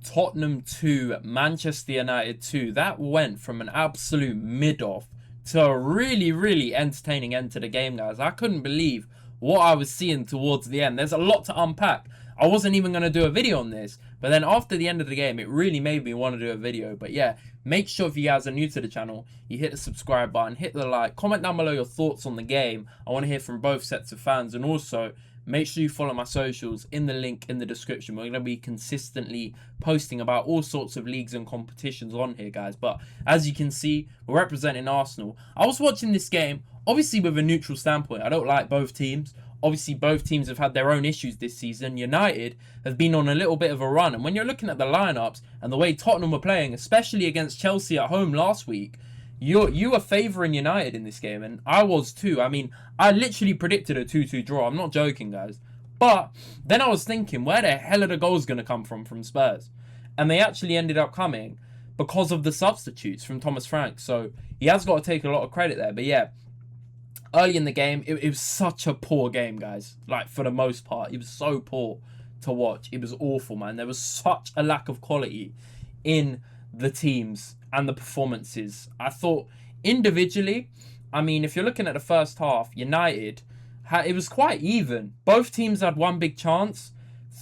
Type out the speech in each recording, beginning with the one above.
Tottenham 2, Manchester United 2. That went from an absolute mid-off to a really, really entertaining end to the game, guys. I couldn't believe what I was seeing towards the end. There's a lot to unpack. I wasn't even going to do a video on this, but then after the end of the game, it really made me want to do a video. But yeah, make sure if you guys are new to the channel, you hit the subscribe button, hit the like, comment down below your thoughts on the game. I want to hear from both sets of fans, and also make sure you follow my socials in the link in the description. We're going to be consistently posting about all sorts of leagues and competitions on here, guys. But as you can see, we're representing Arsenal. I was watching this game, obviously with a neutral standpoint. I don't like both teams. Obviously, both teams have had their own issues this season. United have been on a little bit of a run. And when you're looking at the lineups and the way Tottenham were playing, especially against Chelsea at home last week, you were favouring United in this game, and I was too. I mean, I literally predicted a 2-2 draw. I'm not joking, guys. But then I was thinking, where the hell are the goals going to come from Spurs? And they actually ended up coming because of the substitutes from Thomas Frank. So he has got to take a lot of credit there. But yeah, early in the game, it was such a poor game, guys. Like, for the most part, it was so poor to watch. It was awful, man. There was such a lack of quality in the teams and the performances. I thought individually, I mean, if you're looking at the first half, United, it was quite even. Both teams had one big chance,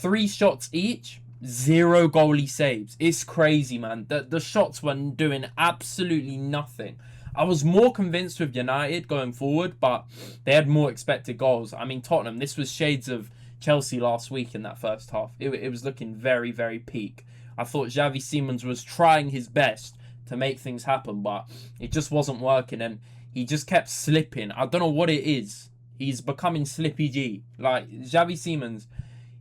3 shots each, 0 goalie saves. It's crazy, man. The shots were doing absolutely nothing. I was more convinced with United going forward, but they had more expected goals. I mean, Tottenham, this was shades of Chelsea last week in that first half. It was looking very, very peak. I thought Xavi Simons was trying his best to make things happen, but it just wasn't working, and he just kept slipping. I don't know what it is. He's becoming Slippy G. Like, Xavi Simons,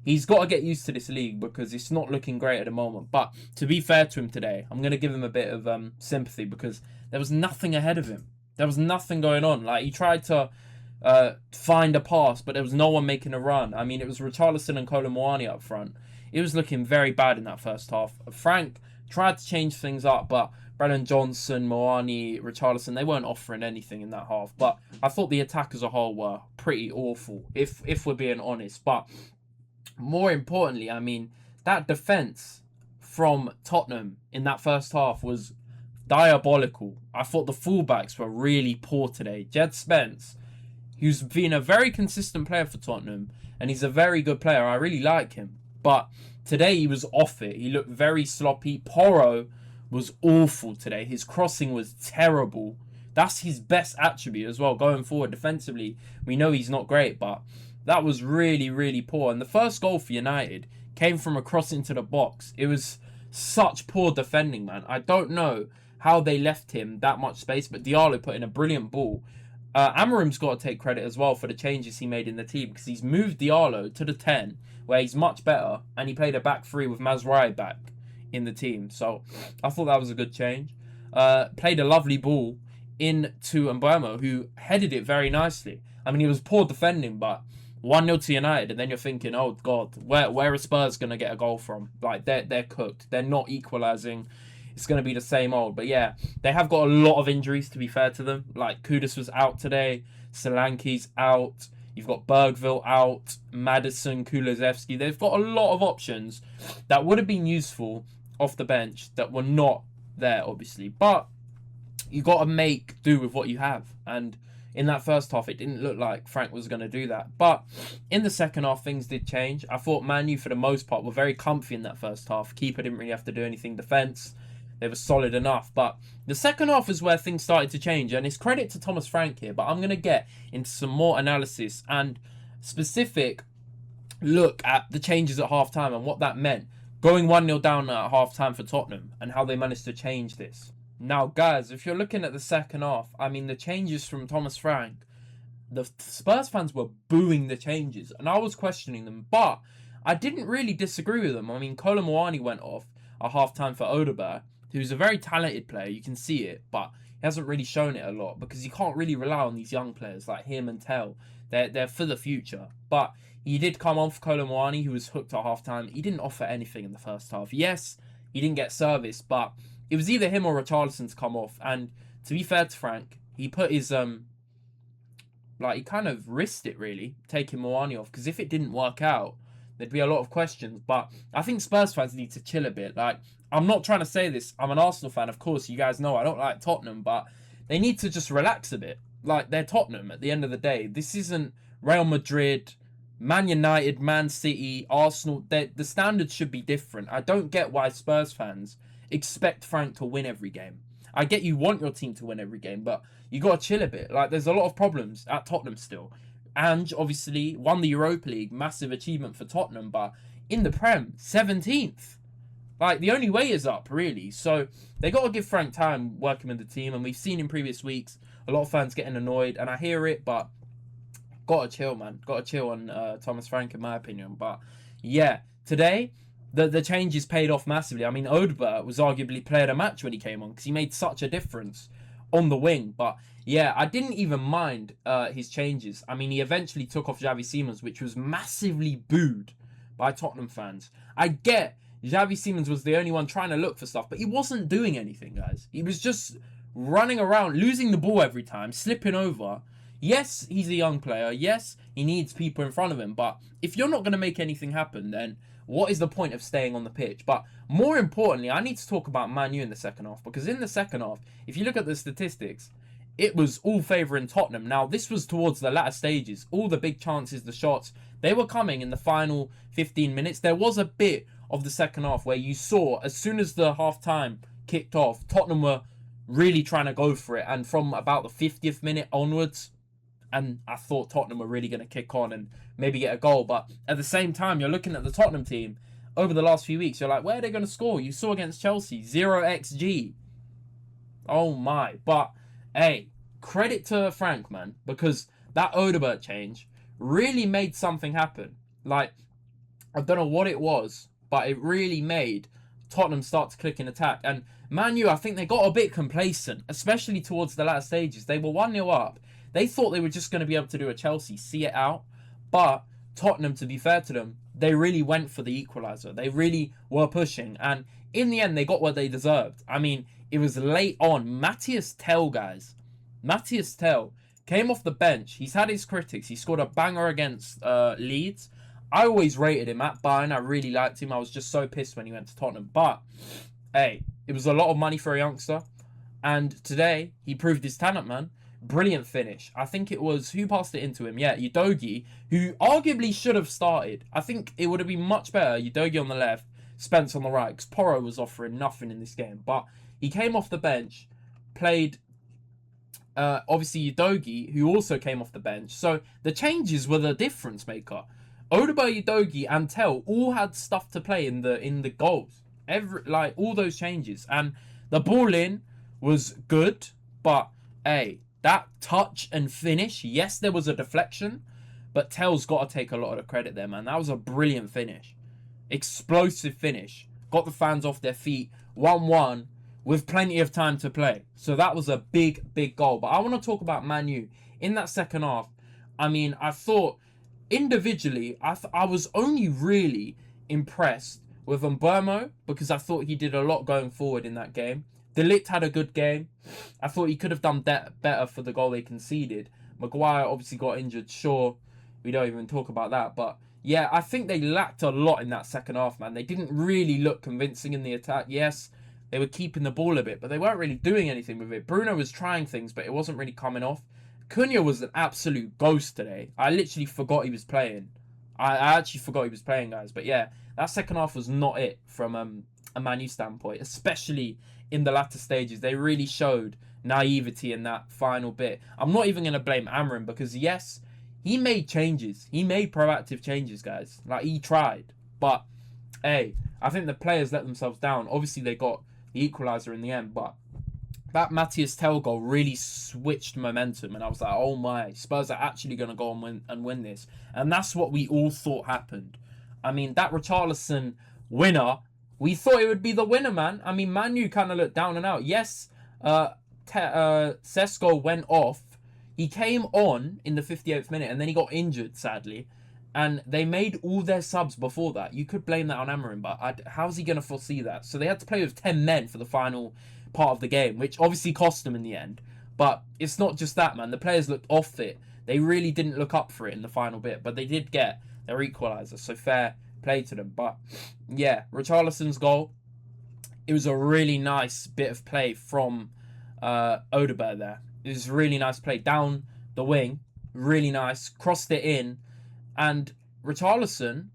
he's got to get used to this league because it's not looking great at the moment. But to be fair to him today, I'm going to give him a bit of sympathy because there was nothing ahead of him. There was nothing going on. Like, he tried to find a pass, but there was no one making a run. I mean, it was Richarlison and Kolo Muani up front. It was looking very bad in that first half. Frank tried to change things up, but Brennan Johnson, Moani, Richarlison, they weren't offering anything in that half. But I thought the attack as a whole were pretty awful, if we're being honest. But more importantly, I mean, that defence from Tottenham in that first half was diabolical. I thought the fullbacks were really poor today. Jed Spence, who's been a very consistent player for Tottenham, and he's a very good player. I really like him. But today he was off it. He looked very sloppy. Porro was awful today. His crossing was terrible. That's his best attribute as well going forward defensively. We know he's not great, but that was really, really poor. And the first goal for United came from a cross into the box. It was such poor defending, man. I don't know how they left him that much space, but Diallo put in a brilliant ball. Amarim's got to take credit as well for the changes he made in the team because he's moved Diallo to the 10, where he's much better, and he played a back 3 with Mazraoui back in the team. So I thought that was a good change. Played a lovely ball into Mbeumo, who headed it very nicely. I mean, he was poor defending, but 1-0 to United, and then you're thinking, oh God, where are Spurs going to get a goal from? Like, they're cooked. They're not equalising. It's going to be the same old. But yeah, they have got a lot of injuries, to be fair to them. Like, Kudus was out today. Solanke's out. You've got Bergville out. Madison, Kulusevski. They've got a lot of options that would have been useful off the bench that were not there, obviously. But you got to make do with what you have. And in that first half, it didn't look like Frank was going to do that. But in the second half, things did change. I thought Man U, for the most part, were very comfy in that first half. Keeper didn't really have to do anything. Defence, they were solid enough. But the second half is where things started to change. And it's credit to Thomas Frank here. But I'm going to get into some more analysis and specific look at the changes at half-time and what that meant. Going 1-0 down at half-time for Tottenham and how they managed to change this. Now, guys, if you're looking at the second half, I mean, the changes from Thomas Frank, the Spurs fans were booing the changes, and I was questioning them, but I didn't really disagree with them. I mean, Kolo Muani went off at half-time for Odegaard, who's a very talented player, you can see it, but he hasn't really shown it a lot, because you can't really rely on these young players like him and Tell. They're for the future, but he did come on for Kolo Muani, who was hooked at half-time. He didn't offer anything in the first half. Yes, he didn't get service, but it was either him or Richarlison to come off. And to be fair to Frank, he put his, he kind of risked it, really, taking Moani off. Because if it didn't work out, there'd be a lot of questions. But I think Spurs fans need to chill a bit. Like, I'm not trying to say this. I'm an Arsenal fan, of course. You guys know I don't like Tottenham, but they need to just relax a bit. Like, they're Tottenham at the end of the day. This isn't Real Madrid, Man United, Man City, Arsenal. The standards should be different. I don't get why Spurs fans expect Frank to win every game. I get you want your team to win every game, but you got to chill a bit. Like, there's a lot of problems at Tottenham still. And obviously won the Europa League, massive achievement for Tottenham, but in the Prem, 17th. Like, the only way is up, really. So they got to give Frank time working with the team, and we've seen in previous weeks a lot of fans getting annoyed, and I hear it, but got to chill, man. Got to chill on Thomas Frank, in my opinion. But yeah, today the changes paid off massively. I mean, Odegaard was arguably player of the match when he came on because he made such a difference on the wing. But yeah, I didn't even mind his changes. I mean, he eventually took off Xavi Simons, which was massively booed by Tottenham fans. I get Xavi Simons was the only one trying to look for stuff, but he wasn't doing anything, guys. He was just running around, losing the ball every time, slipping over. Yes, he's a young player. Yes, he needs people in front of him. But if you're not going to make anything happen, then what is the point of staying on the pitch? But more importantly, I need to talk about Man U in the second half. Because in the second half, if you look at the statistics, it was all favouring Tottenham. Now, this was towards the latter stages. All the big chances, the shots, they were coming in the final 15 minutes. There was a bit of the second half where you saw, as soon as the half-time kicked off, Tottenham were really trying to go for it. And from about the 50th minute onwards, and I thought Tottenham were really going to kick on and maybe get a goal. But at the same time, you're looking at the Tottenham team over the last few weeks. You're like, where are they going to score? You saw against Chelsea, 0 XG. Oh my. But, hey, credit to Frank, man. Because that Odegaard change really made something happen. Like, I don't know what it was, but it really made Tottenham start to click in attack. And Man U, I think they got a bit complacent, especially towards the latter stages. They were 1-0 up. They thought they were just going to be able to do a Chelsea, see it out. But Tottenham, to be fair to them, they really went for the equaliser. They really were pushing. And in the end, they got what they deserved. I mean, it was late on. Matthias Tell, guys. Matthias Tell came off the bench. He's had his critics. He scored a banger against Leeds. I always rated him at Bayern. I really liked him. I was just so pissed when he went to Tottenham. But, hey, it was a lot of money for a youngster. And today, he proved his talent, man. Brilliant finish. I think it was, who passed it into him? Yeah, Udogie, who arguably should have started. I think it would have been much better. Udogie on the left, Spence on the right, because Porro was offering nothing in this game. But he came off the bench, played, obviously, Udogie, who also came off the bench. So the changes were the difference maker. Odegaard, Udogie, and Tell all had stuff to play in the goals. All those changes. And the ball in was good, but, hey, that touch and finish, yes, there was a deflection, but Tell's got to take a lot of the credit there, man. That was a brilliant finish. Explosive finish. Got the fans off their feet. 1-1 with plenty of time to play. So that was a big, big goal. But I want to talk about Man U. In that second half, I mean, I thought individually, I was only really impressed with Mbeumo because I thought he did a lot going forward in that game. De Ligt had a good game. I thought he could have done better for the goal they conceded. Maguire obviously got injured. Sure, we don't even talk about that. But yeah, I think they lacked a lot in that second half, man. They didn't really look convincing in the attack. Yes, they were keeping the ball a bit, but they weren't really doing anything with it. Bruno was trying things, but it wasn't really coming off. Cunha was an absolute ghost today. I literally forgot he was playing. I actually forgot he was playing, guys. But yeah, that second half was not it from a Man U standpoint, especially in the latter stages. They really showed naivety in that final bit. I'm not even going to blame Amrin because, yes, he made changes. He made proactive changes, guys. Like, he tried. But, hey, I think the players let themselves down. Obviously, they got the equaliser in the end, but that Matthias Tell goal really switched momentum, and I was like, oh my, Spurs are actually going to go and win this. And that's what we all thought happened. I mean, that Richarlison winner, we thought it would be the winner, man. I mean, Man U kind of looked down and out. Yes, Sesko went off. He came on in the 58th minute, and then he got injured, sadly. And they made all their subs before that. You could blame that on Amorim, but how's he going to foresee that? So they had to play with 10 men for the final part of the game, which obviously cost them in the end. But it's not just that, man. The players looked off it. They really didn't look up for it in the final bit, but they did get their equaliser. So fair play to them. But yeah, Richarlison's goal, it was a really nice bit of play from Odegaard there. It was a really nice play down the wing, really nice, crossed it in, and Richarlison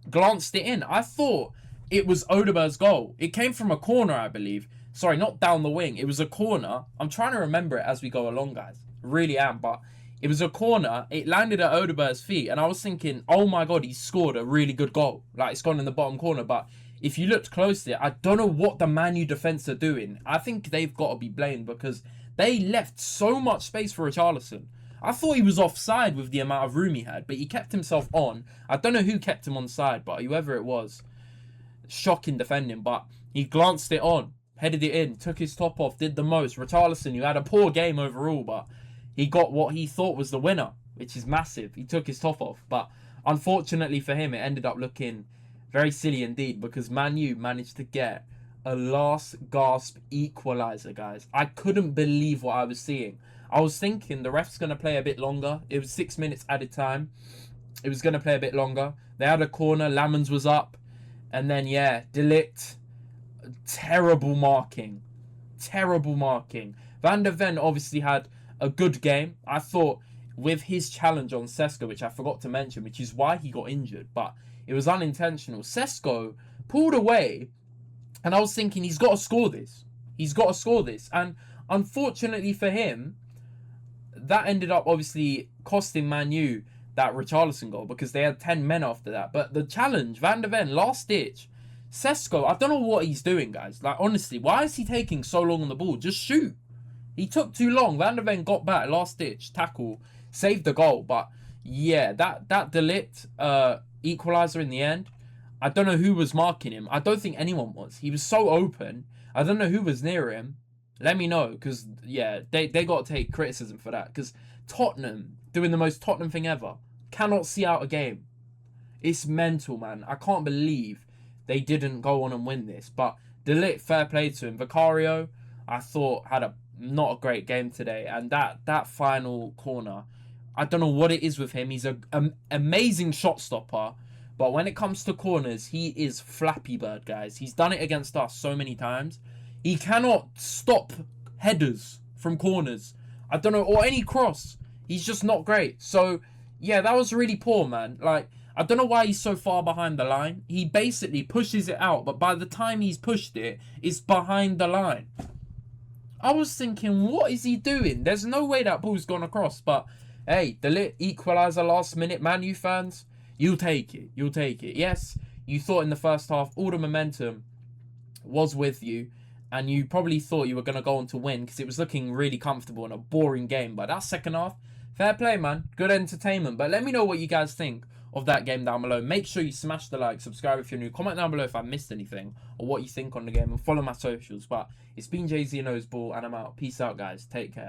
glanced it in. I thought it was Odegaard's goal. It came from a corner, I believe. Sorry, not down the wing. It was a corner. I'm trying to remember it as we go along, guys. Really am, but it was a corner. It landed at Odegaard's feet, and I was thinking, oh my God, he scored a really good goal. Like, it's gone in the bottom corner, but if you looked closely, I don't know what the Man U defence are doing. I think they've got to be blamed because they left so much space for Richarlison. I thought he was offside with the amount of room he had, but he kept himself on. I don't know who kept him on side, but whoever it was, shocking defending, but he glanced it on, headed it in, took his top off, did the most. Richarlison, who had a poor game overall, but he got what he thought was the winner, which is massive. He took his top off, but unfortunately for him, it ended up looking very silly indeed because Man U managed to get a last gasp equaliser, guys. I couldn't believe what I was seeing. I was thinking the ref's going to play a bit longer. It was 6 minutes added time. It was going to play a bit longer. They had a corner. Lamens was up. And then, yeah, De Ligt. Terrible marking. Terrible marking. Van der Ven obviously had a good game. I thought with his challenge on Sesko, which I forgot to mention, which is why he got injured, but it was unintentional. Sesko pulled away, and I was thinking he's got to score this. He's got to score this. And unfortunately for him, that ended up obviously costing Man U that Richarlison goal because they had 10 men after that. But the challenge, Van der Ven, last ditch. Sesko, I don't know what he's doing, guys. Like, honestly, why is he taking so long on the ball? Just shoot. He took too long. Van der Ven got back, last ditch, tackle, saved the goal. But yeah, that De Ligt equaliser in the end, I don't know who was marking him. I don't think anyone was. He was so open. I don't know who was near him. Let me know, because, yeah, they got to take criticism for that. Because Tottenham, doing the most Tottenham thing ever, cannot see out a game. It's mental, man. I can't believe they didn't go on and win this. But De Ligt, fair play to him. Vicario, I thought, had not a great game today. And that final corner, I don't know what it is with him. He's an amazing shot stopper. But when it comes to corners, he is Flappy Bird, guys. He's done it against us so many times. He cannot stop headers from corners. I don't know, or any cross. He's just not great. So, yeah, that was really poor, man. Like, I don't know why he's so far behind the line. He basically pushes it out, but by the time he's pushed it, it's behind the line. I was thinking, what is he doing? There's no way that ball's gone across. But, hey, De Ligt equaliser last minute. Man U fans, you'll take it. You'll take it. Yes, you thought in the first half all the momentum was with you. And you probably thought you were going to go on to win because it was looking really comfortable in a boring game. But that second half, fair play, man. Good entertainment. But let me know what you guys think of that game down below. Make sure you smash the like, subscribe if you're new. Comment down below if I missed anything or what you think on the game. And follow my socials. But it's been Jay-Z Knows Ball and I'm out. Peace out, guys. Take care.